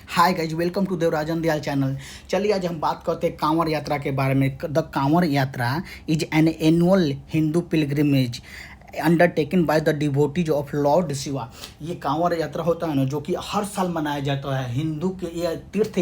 Hi guys, welcome to Devarajan Dayal channel. चलिए आज हम बात करते हैं कांवड़ यात्रा के बारे में। द कांवड़ यात्रा is an annual Hindu pilgrimage undertaken by the devotees of Lord Shiva. ये कांवड़ यात्रा होता है ना, जो कि हर साल मनाया जाता है। हिंदू के ये तीर्थ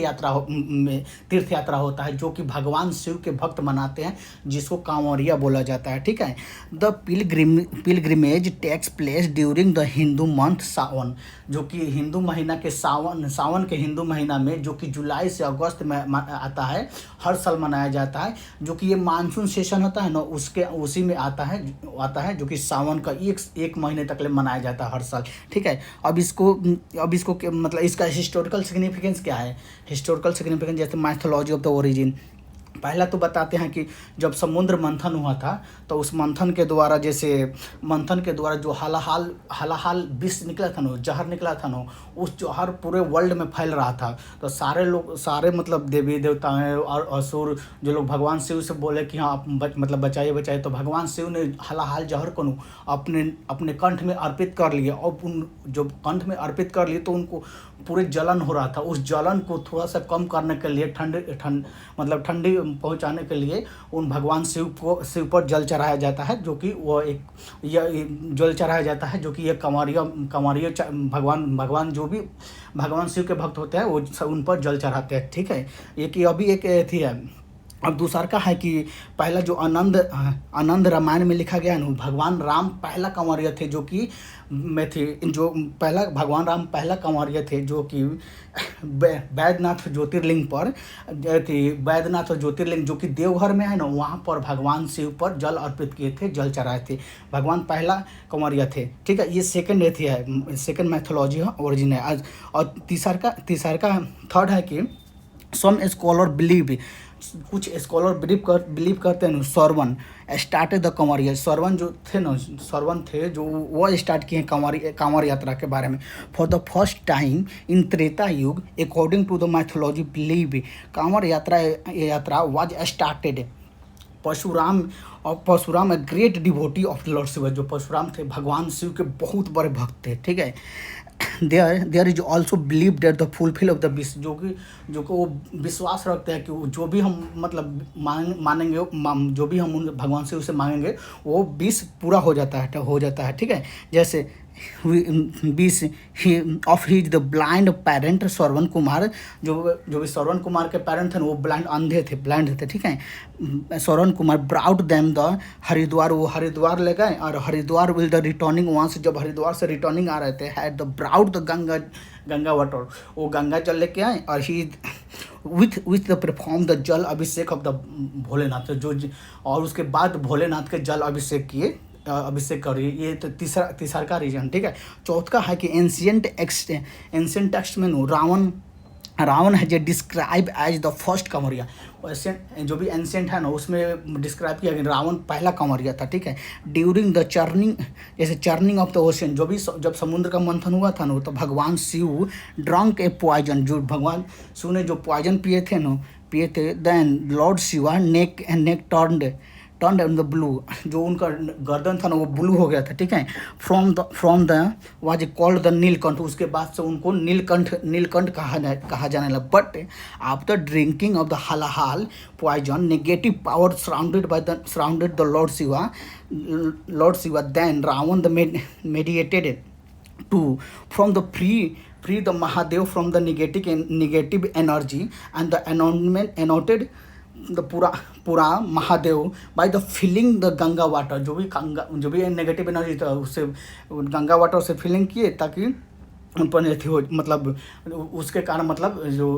यात्रा होता है, जो कि भगवान शिव के भक्त मनाते हैं, जिसको कांवड़िया बोला जाता है। ठीक है। The pilgrimage takes place during the Hindu month Sawan, जो कि हिंदू महीना के सावन के हिंदू महीना में, जो कि जुलाई से अगस्त में आता है, हर साल मनाया जाता है। जो कि ये मानसून सेशन होता है ना, उसी में आता है, जो कि सावन का एक महीने तक ले मनाया जाता है हर साल। ठीक है। अब इसको मतलब इसका हिस्टोरिकल सिग्निफिकेंस क्या है। हिस्टोरिकल सिग्निफिकेंस जैसे माइथोलॉजी ऑफ द ओरिजिन। पहला तो बताते हैं कि जब समुद्र मंथन हुआ था, तो उस मंथन के द्वारा जो हलाहाल विष निकला था ना, जहर निकला था ना, उस जहर पूरे वर्ल्ड में फैल रहा था। तो सारे मतलब देवी देवता हैं और असुर, जो लोग भगवान शिव से बोले कि हाँ आप मतलब बचाइए बचाइए, तो भगवान शिव ने हलाहाल जहर को अपने कंठ में अर्पित कर लिए। और उन जो कंठ में अर्पित कर लिए, तो उनको पूरे जलन हो रहा था। उस जलन को थोड़ा सा कम करने के लिए, ठंडी पहुंचाने के लिए, उन भगवान शिव पर जल चढ़ाया जाता है, जो कि वो जल चढ़ाया जाता है, जो कि ये कमरिया भगवान जो भी भगवान शिव के भक्त होते हैं, वो उन पर जल चढ़ाते हैं। ठीक है। ये कि अभी एक थी है। अब दूसरा का है कि पहला जो आनंद रामायण में लिखा गया है ना, भगवान राम पहला कंवरिया थे, जो कि भगवान राम पहला कंवरिया थे, जो कि बैद्यनाथ ज्योतिर्लिंग पर थी। बैद्यनाथ ज्योतिर्लिंग जो कि देवघर में है ना, वहाँ पर भगवान शिव पर जल अर्पित किए थे, जल चढ़ाए थे। भगवान पहला कंवरिया थे। ठीक है। ये सेकेंड मैथोलॉजी ओरिजिन है आज। और तीसरा का थर्ड है कि सम स्कॉलर बिलीव, कुछ स्कॉलर बिलीव करते हैं सरवन स्टार्टेड द कंवरिया। सरवन थे जो वो स्टार्ट किए कांवड़ यात्रा के बारे में। For the first time in Treta Yuga, according to the mythology believe, Kanwar Yatra was started Parshuram a great devotee of Lord Shiv. जो परशुराम थे, भगवान शिव के बहुत बड़े भक्त थे। ठीक है। There is also believe that the fulfil of the wish, जो कि वो विश्वास रखते हैं कि जो भी हम मतलब मानेंगे, जो भी हम भगवान शिव से मांगेंगे, वो विश पूरा हो जाता है। ठीक है। जैसे बीस of his the blind parent Shravan Kumar, जो भी श्रवण कुमार के पेरेंट थे ना, वो ब्लाइंड थे। ठीक है। Shravan Kumar brought them the Haridwar, वो हरिद्वार ले गए, और Haridwar will the returning once, जब हरिद्वार से रिटर्निंग आ रहे थे, had the brought the Ganga water, वो गंगा जल लेके आए, और he with the perform the jal abhishek of the Bholenath, और उसके बाद भोलेनाथ के जल अभिषेक करिए। ये तो तीसरा का रीजन। ठीक है। चौथा है कि एंशियंट टेक्स्ट में रावण है जो डिस्क्राइब एज द फर्स्ट कंवरिया। जो भी एंशियंट है ना, उसमें डिस्क्राइब किया गया रावण पहला कंवरिया था। ठीक है। During the churning of the ocean, जब समुद्र का मंथन हुआ था ना, तो भगवान शिव ड्रंक ए पॉइजन, जो भगवान शिव ने जो पॉइजन पिए थे, then lord Shiva neck turn in the blue, जो उनका गर्दन था ना, वो ब्लू हो गया था। ठीक है। From the was called the Neelkanth, उसके बाद से उनको नीलकंठ कहा जाने लगा। But after drinking of the halahal poison, negative power surrounded the Lord Shiva, then Ravan the meditated to from the free the Mahadev from the negative energy, and the anointed the पूरा Mahadev by the filling the Ganga water, जो भी negative energy था, उससे Ganga water से filling किए, ताकि उन पर थी हो, मतलब उसके कारण मतलब जो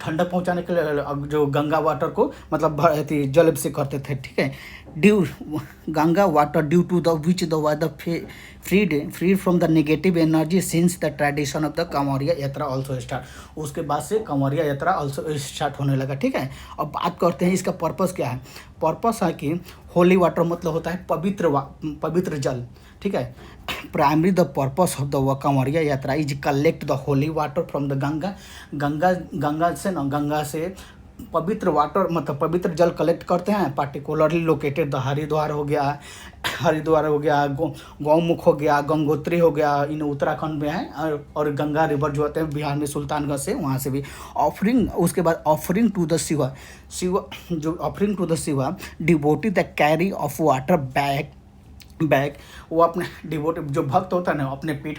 ठंडक पहुंचाने के लिए जो गंगा वाटर को मतलब जल अभिषेक करते थे। ठीक है। Ganga water due to the which the was the freed from the negative energy since the tradition of the Kanwariya Yatra also start. उसके बाद से कंवरिया यात्रा ऑल्सो स्टार्ट होने लगा। ठीक है। अब बात करते हैं इसका पर्पस क्या है। पर्पस है कि होली वाटर मतलब होता है पवित्र जल। ठीक है। Primary the purpose of the Kanwariya यात्रा is collect the holy water from the Ganga से पवित्र वाटर मतलब पवित्र जल कलेक्ट करते हैं। पार्टिकुलरली लोकेटेड द हरिद्वार हो गया, गौमुख हो गया, गंगोत्री हो गया, इन उत्तराखंड में है। और गंगा रिवर जो होते हैं बिहार में सुल्तानगंज से, वहाँ से भी ऑफरिंग। उसके बाद ऑफरिंग टू द शिवा, जो offering to the Shiva devotee the carry of water bag वो अपने डिवोट जो भक्त होता है ना, अपने पीठ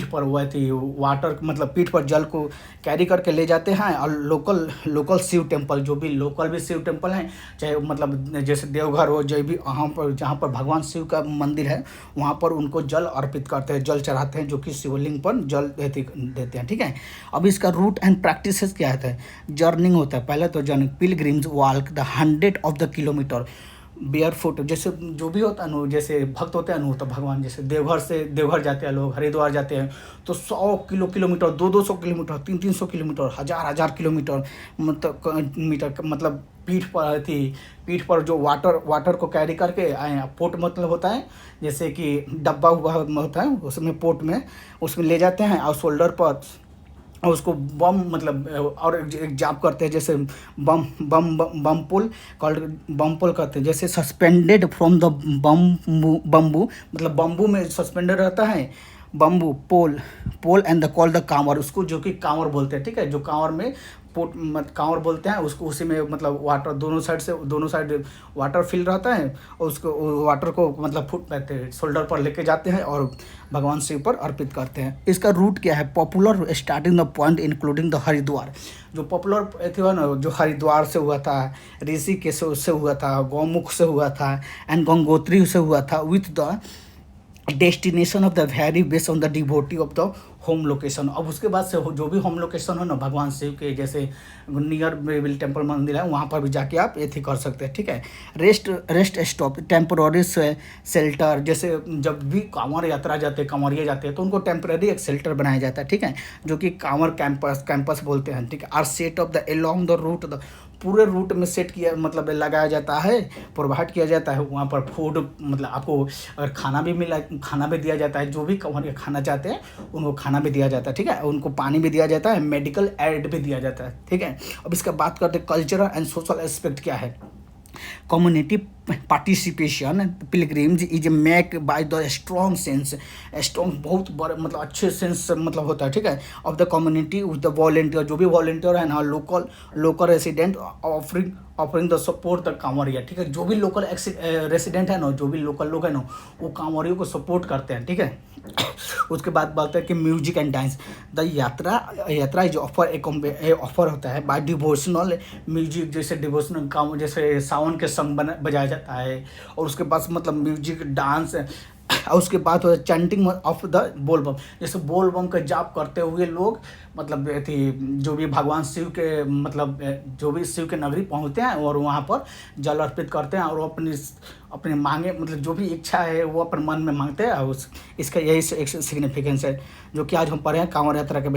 पर वो थी वाटर मतलब पीठ पर जल को कैरी करके ले जाते हैं। और लोकल शिव टेम्पल, जो भी लोकल भी शिव टेम्पल हैं, चाहे मतलब जैसे देवघर हो, जो भी वहाँ पर जहाँ पर भगवान शिव का मंदिर है, वहाँ पर उनको जल अर्पित करते हैं, जल चढ़ाते हैं, जो कि शिवलिंग पर जल देते हैं। ठीक है, अब इसका रूट एंड प्रैक्टिसेस क्या होता है। जर्निंग होता है, पहले तो journeying pilgrims walk the 100 of the kilometre bear foot. जैसे जो भी होता है ना, जैसे भक्त होते हैं ना, तो भगवान जैसे देवघर जाते हैं लोग, हरिद्वार जाते हैं, तो 100 किलोमीटर 200 किलोमीटर 300 किलोमीटर 1000 किलोमीटर मतलब पीठ पर जो वाटर को कैरी करके आए। पोट मतलब होता है जैसे कि डब्बा हुआ होता है, उसमें पोट में उसमें ले जाते हैं और शोल्डर पर, और उसको बम मतलब और एक जाप करते हैं, जैसे बम पुल कॉल्ड बम पुल करते हैं, जैसे सस्पेंडेड फ्रॉम द बम्बू मतलब बम्बू में सस्पेंडेड रहता है bamboo pole and the call the kanwar, उसको जो कि कांवर बोलते हैं। ठीक है, जो कांवर में कांवर बोलते हैं उसको, उसी में मतलब वाटर दोनों साइड वाटर फिल रहता है, और उसको वाटर को मतलब फुट कहते हैं शोल्डर पर लेके जाते हैं और भगवान शिव पर अर्पित करते हैं। इसका रूट क्या है। Popular starting the point including the Haridwar, जो पॉपुलर थी ना, जो हरिद्वार से हुआ था, ऋषिकेश से हुआ था, गौमुख से हुआ था एंड गंगोत्री से हुआ था, with the destination of the very based on the devotee of the home location. अब उसके बाद से जो भी होम लोकेशन हो ना भगवान शिव के, जैसे नियर बेबिल टेम्पल मंदिर है, वहाँ पर भी जाके आप ये कर सकते हैं। ठीक है, रेस्ट स्टॉप टेम्पोररी शेल्टर, जैसे जब भी कांवरिया जाते हैं तो उनको टेम्पररी एक शेल्टर बनाया जाता है। ठीक है, जो कि कांवर कैंपस बोलते हैं। ठीक है, are set off the along the route, the पूरे रूट में सेट किया मतलब लगाया जाता है, प्रोवाइड किया जाता है। वहाँ पर फूड मतलब आपको अगर खाना भी दिया जाता है, जो भी कंवरिया खाना चाहते हैं उनको खाना भी दिया जाता है। ठीक है, उनको पानी भी दिया जाता है, मेडिकल एड भी दिया जाता है। ठीक है, अब इसका बात करते हैं कल्चरल एंड सोशल एस्पेक्ट क्या है। Community participation pilgrims is make by the strong बहुत बड़े मतलब अच्छे सेंस मतलब होता है। ठीक है, of the community with the volunteer, जो भी वॉलेंटियर है ना, local resident offering the support the कांवरिया। ठीक है, जो भी लोकल रेसिडेंट है ना, जो भी लोकल लोग है ना, वो कांवरियों को सपोर्ट करते हैं। ठीक है, उसके बाद बात है कि म्यूजिक एंड डांस। द यात्रा इज ऑफर होता है बाय डिवोशनल म्यूजिक, जैसे डिवोशनल काम, जैसे सावन के संग बजाया जाता है, और उसके बाद मतलब म्यूजिक डांस, और उसके बाद चैंटिंग ऑफ द बोलबम, जैसे बोलबम का जाप करते हुए लोग मतलब थी जो भी भगवान शिव के मतलब जो भी शिव के नगरी पहुँचते हैं और वहाँ पर जल अर्पित करते हैं, और अपने मांगे मतलब जो भी इच्छा है वो अपने मन में मांगते हैं। इसका यही एक सिग्निफिकेंस है जो कि आज हम पढ़े हैं कांवड़ यात्रा के